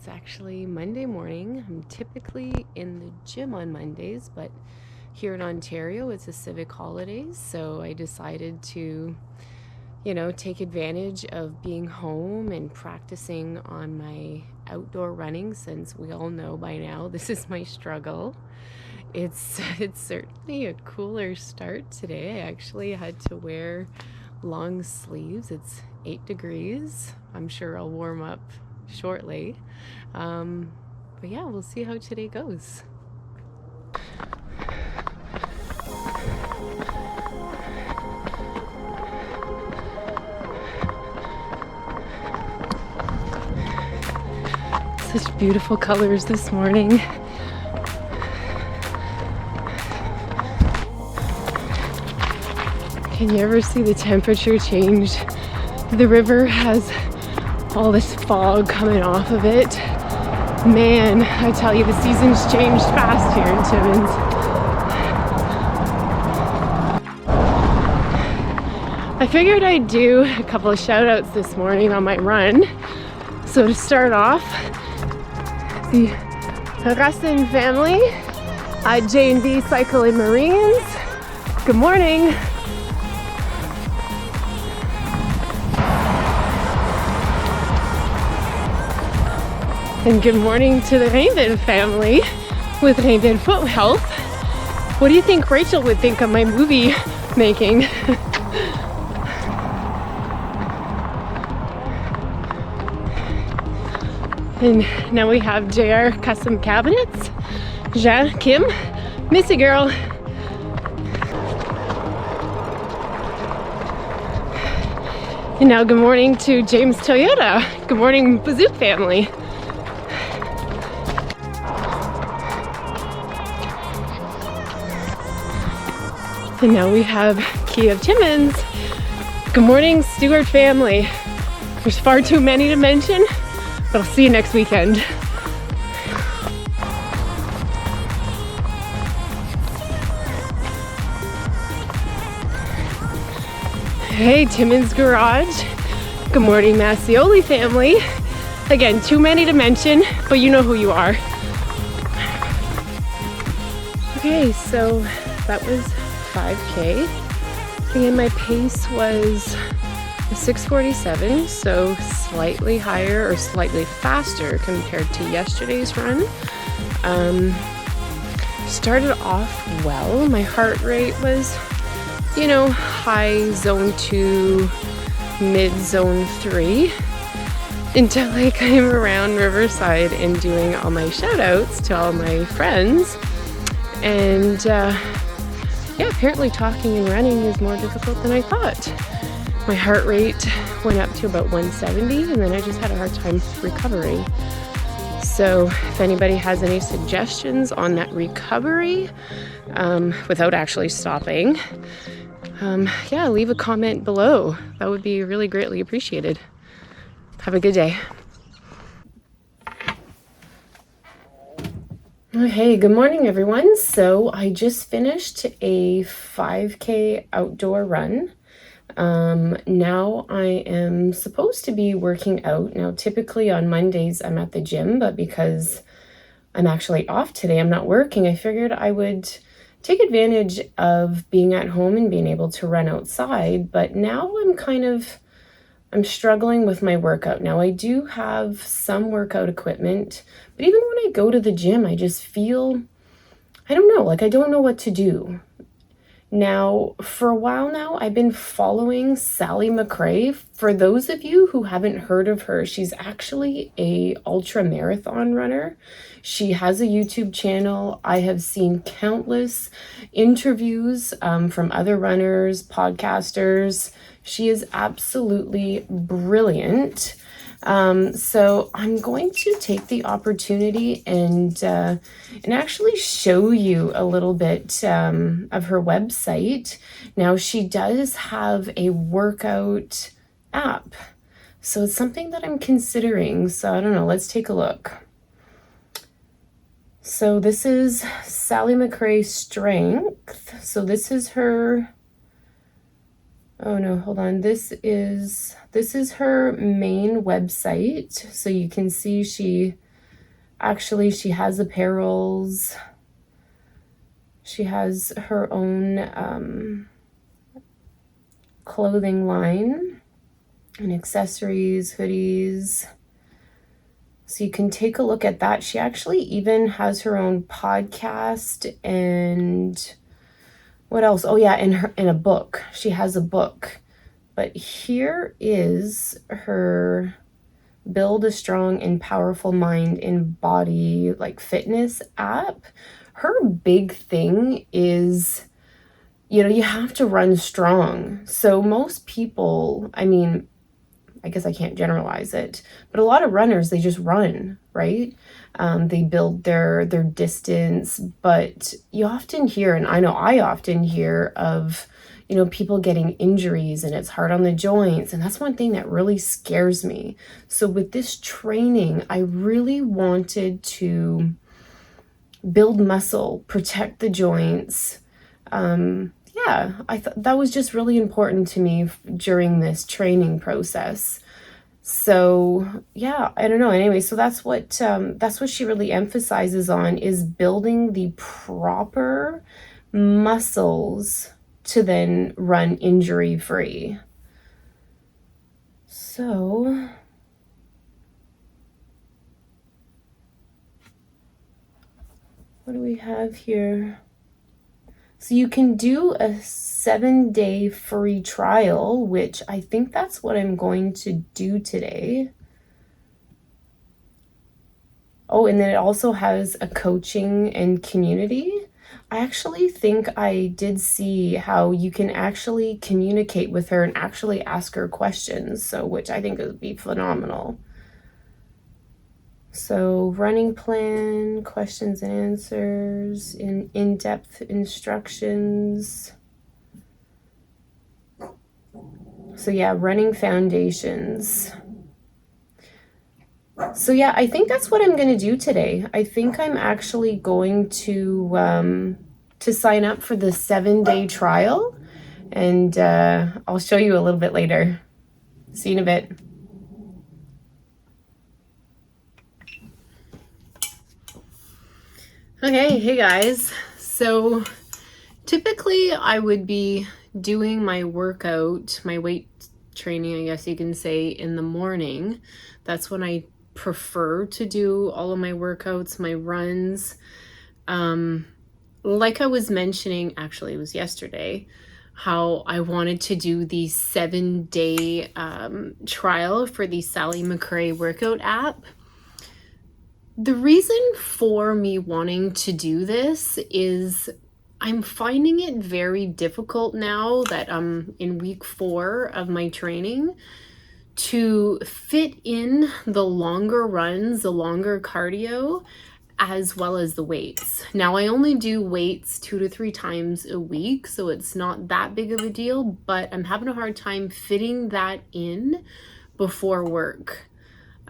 It's actually Monday morning. I'm typically in the gym on Mondays, but here in Ontario it's a civic holiday, so I decided to, take advantage of being home and practicing on my outdoor running, since we all know by now this is my struggle. It's certainly a cooler start today. I actually had to wear long sleeves. It's 8 degrees. I'm sure I'll warm up shortly. But yeah, we'll see how today goes. Such beautiful colors this morning. Can you ever see the temperature change? The river has all this fog coming off of it. Man, I tell you, the season's changed fast here in Timmins. I figured I'd do a couple of shout outs this morning on my run. So to start off, the Racine family at J&B Cycle and Marines. Good morning. And good morning to the Rainbow family with Rainbow Foot Health. What do you think Rachel would think of my movie making? And now we have JR Custom Cabinets. Jean, Kim, Missy girl. And now good morning to James Toyota. Good morning, Bazook family. And now we have Key of Timmins. Good morning, Stewart family. There's far too many to mention, but I'll see you next weekend. Hey, Timmins Garage. Good morning, Massioli family. Again, too many to mention, but you know who you are. Okay, so that was 5K. Again, my pace was a 6:47, so slightly higher or slightly faster compared to yesterday's run. Started off well. My heart rate was, high zone 2, mid zone 3, until I came around Riverside and doing all my shout outs to all my friends. And apparently talking and running is more difficult than I thought. My heart rate went up to about 170, and then I just had a hard time recovering. So if anybody has any suggestions on that recovery without actually stopping, leave a comment below. That would be really greatly appreciated. Have a good day. Hey, good morning, everyone. So I just finished a 5K outdoor run. Now I am supposed to be working out. Now, typically on Mondays I'm at the gym, but because I'm actually off today, I'm not working, I figured I would take advantage of being at home and being able to run outside. But now I'm struggling with my workout. Now, I do have some workout equipment, but even when I go to the gym, I just feel, I don't know what to do. Now, for a while now, I've been following Sally McRea. For those of you who haven't heard of her, she's actually a ultra marathon runner. She has a YouTube channel. I have seen countless interviews from other runners, podcasters. She is absolutely brilliant. So I'm going to take the opportunity and actually show you a little bit of her website. Now, she does have a workout app, so it's something that I'm considering. So I don't know, let's take a look. So this is Sally McRea Strength. So this is her, oh no, hold on. This is her main website. So you can see she Actually, she has apparels. She has her own clothing line and accessories, hoodies. So you can take a look at that. She actually even has her own podcast and what else? Oh yeah, in a book. She has a book. But here is her Build a Strong and Powerful Mind and Body like fitness app. Her big thing is, you have to run strong. So most people, I mean, I guess I can't generalize it, but a lot of runners, they just run, right? They build their distance, but you often hear, and I know I often hear of, people getting injuries and it's hard on the joints. And that's one thing that really scares me. So with this training, I really wanted to build muscle, protect the joints. Yeah, I thought that was just really important to me during this training process. So yeah, I don't know. Anyway, so that's what she really emphasizes on, is building the proper muscles to then run injury free. So what do we have here? So you can do a 7-day free trial, which I think that's what I'm going to do today. Oh, and then it also has a coaching and community. I actually think I did see how you can actually communicate with her and actually ask her questions, so which I think would be phenomenal. So running plan, questions and answers, in-depth instructions. So yeah, running foundations. So yeah, I think that's what I'm going to do today. I think I'm actually going to sign up for the 7-day trial, and I'll show you a little bit later. See you in a bit. Okay, hey guys. So typically I would be doing my workout, my weight training, I guess you can say, in the morning. That's when I prefer to do all of my workouts, my runs. Like I was mentioning, actually it was yesterday, how I wanted to do the 7-day trial for the Sally McRea workout app. The reason for me wanting to do this is I'm finding it very difficult now that I'm in week 4 of my training to fit in the longer runs, the longer cardio, as well as the weights. Now, I only do weights 2 to 3 times a week, so it's not that big of a deal, but I'm having a hard time fitting that in before work.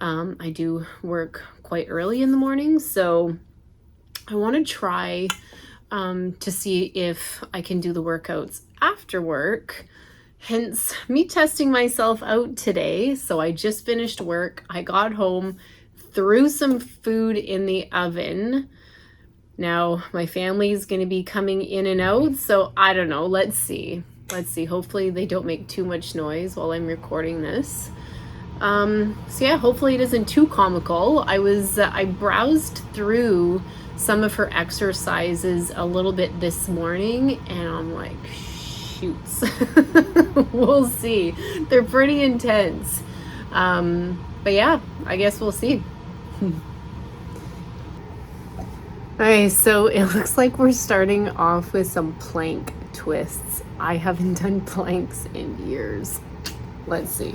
I do work quite early in the morning, so I want to try to see if I can do the workouts after work, hence me testing myself out today. So I just finished work, I got home, threw some food in the oven. Now my family is going to be coming in and out, so I don't know, let's see, hopefully they don't make too much noise while I'm recording this. So yeah, hopefully it isn't too comical. I browsed through some of her exercises a little bit this morning, and I'm like, shoots. We'll see. They're pretty intense. But yeah, I guess we'll see. Okay, so it looks like we're starting off with some plank twists. I haven't done planks in years. Let's see.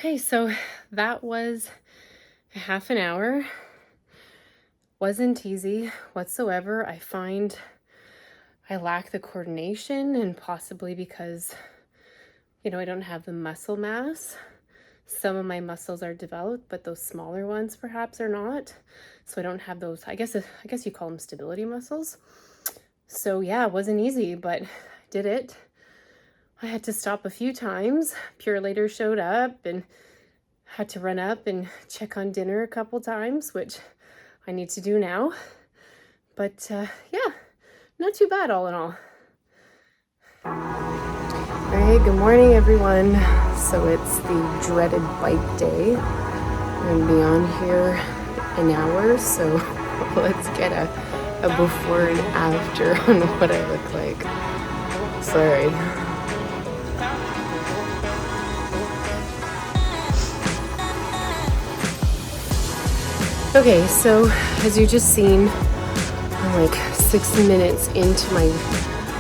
Okay, so that was a half an hour. Wasn't easy whatsoever. I find I lack the coordination, and possibly because, I don't have the muscle mass. Some of my muscles are developed, but those smaller ones perhaps are not. So I don't have those, I guess you call them stability muscles. So yeah, it wasn't easy, but I did it. I had to stop a few times. Pure later showed up and had to run up and check on dinner a couple times, which I need to do now. But yeah, not too bad all in all. All right, good morning everyone. So it's the dreaded bike day. I'm gonna be on here an hour, so let's get a before and after on what I look like. Sorry. Okay, so as you just seen, I'm like 60 minutes into my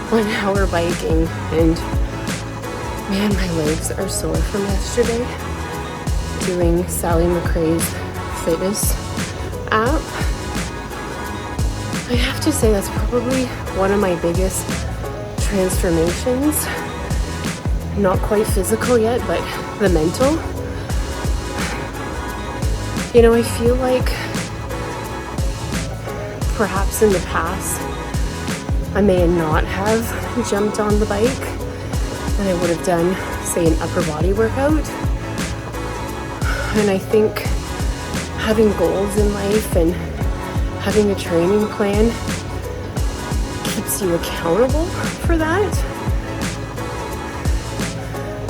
1 hour biking, and man, my legs are sore from yesterday doing Sally McRea's fitness app. I have to say that's probably one of my biggest transformations. Not quite physical yet, but the mental. I feel like perhaps in the past I may not have jumped on the bike and I would have done, say, an upper body workout. And I think having goals in life and having a training plan keeps you accountable for that.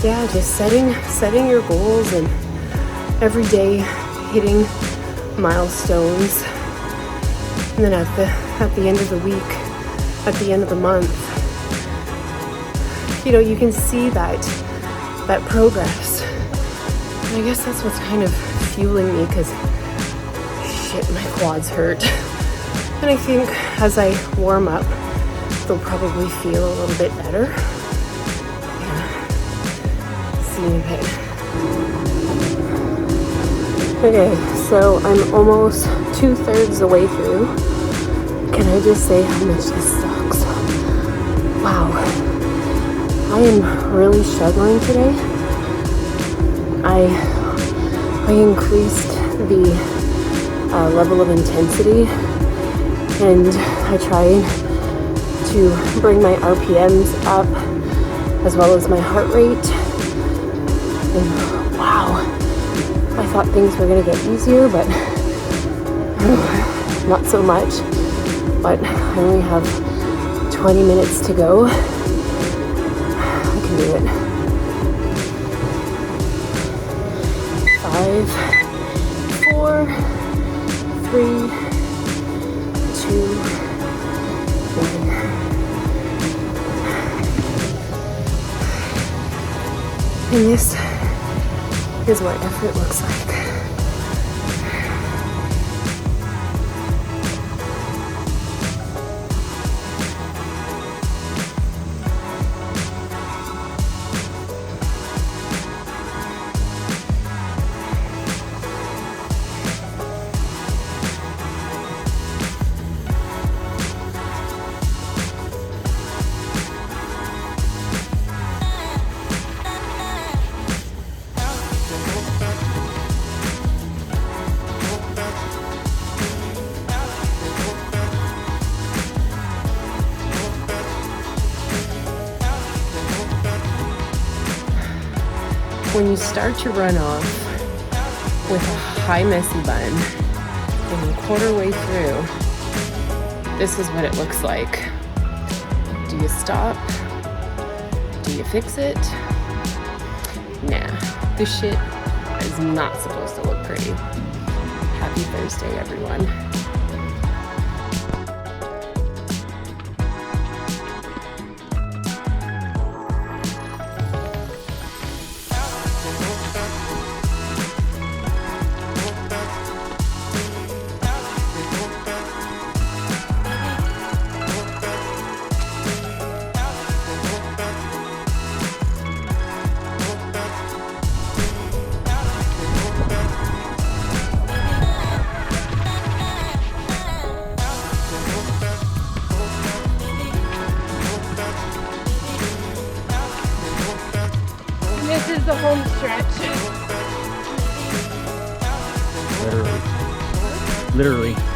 Yeah, just setting your goals and every day hitting milestones. And then at the end of the week, at the end of the month, you can see that progress. And I guess that's what's kind of fueling me, because shit, my quads hurt. And I think as I warm up, they'll probably feel a little bit better. Yeah. See you in a bit. Okay, so I'm almost 2/3 the way through. Can I just say how much this sucks? Wow. I am really struggling today. I increased the level of intensity, and I tried to bring my RPMs up as well as my heart rate. And wow, I thought things were gonna get easier, but not so much. But I only have 20 minutes to go. I can do it. 5, 4, 3, 2, 1. And this is what effort looks like. When you start your run off with a high messy bun and you're quarter way through, this is what it looks like. Do you stop? Do you fix it? Nah, this shit is not supposed to look pretty. Happy Thursday, everyone. the home stretch. Literally. Literally.